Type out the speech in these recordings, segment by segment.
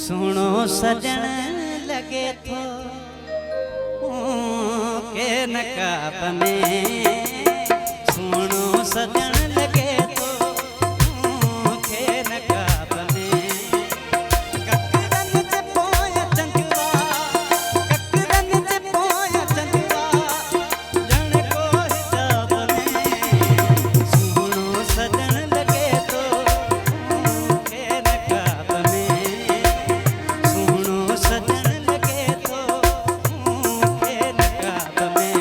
सुनो सजन लगे थो के नकाब में, सुनो सजन लगे थो के नकाब में। ककरन जे पोया चंदवा, ककरन जे पोया चंदवा, जण को हिसाब में। सुनो सजन लगे थो के नकाब में, सुनो सजन लगे थो के नकाब में।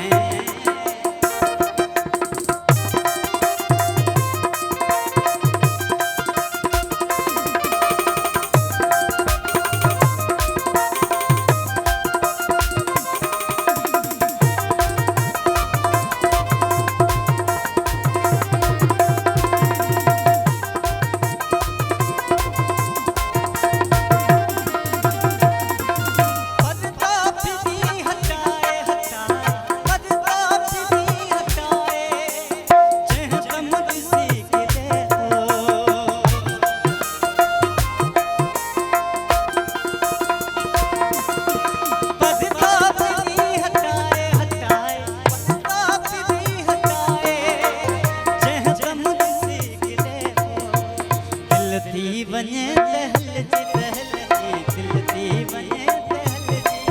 दिल वञे टहल जी टहल जी, दिल थी वञे टहल जी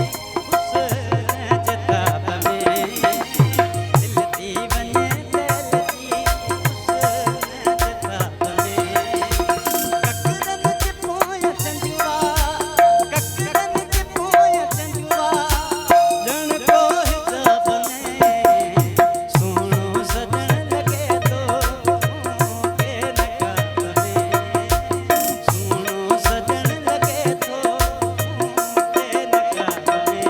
हुस्न जे ताब में। दिल थी वञे टहल जी हुस्न जे ताब में। ककरन जे पोया चंदवा, ककरन जे पोया चंदवा, जण को हिसाब में। सुनो सजन लगे थो के नकाब में, सुनो सजन लगे थो के नकाब में।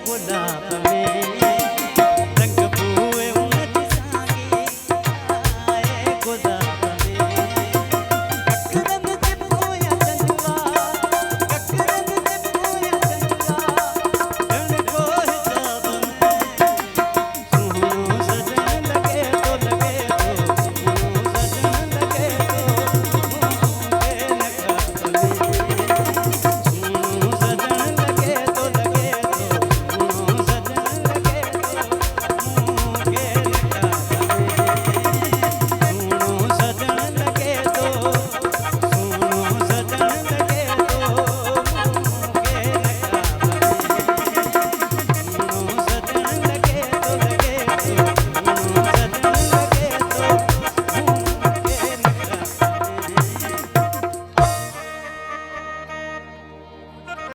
गुलाब में।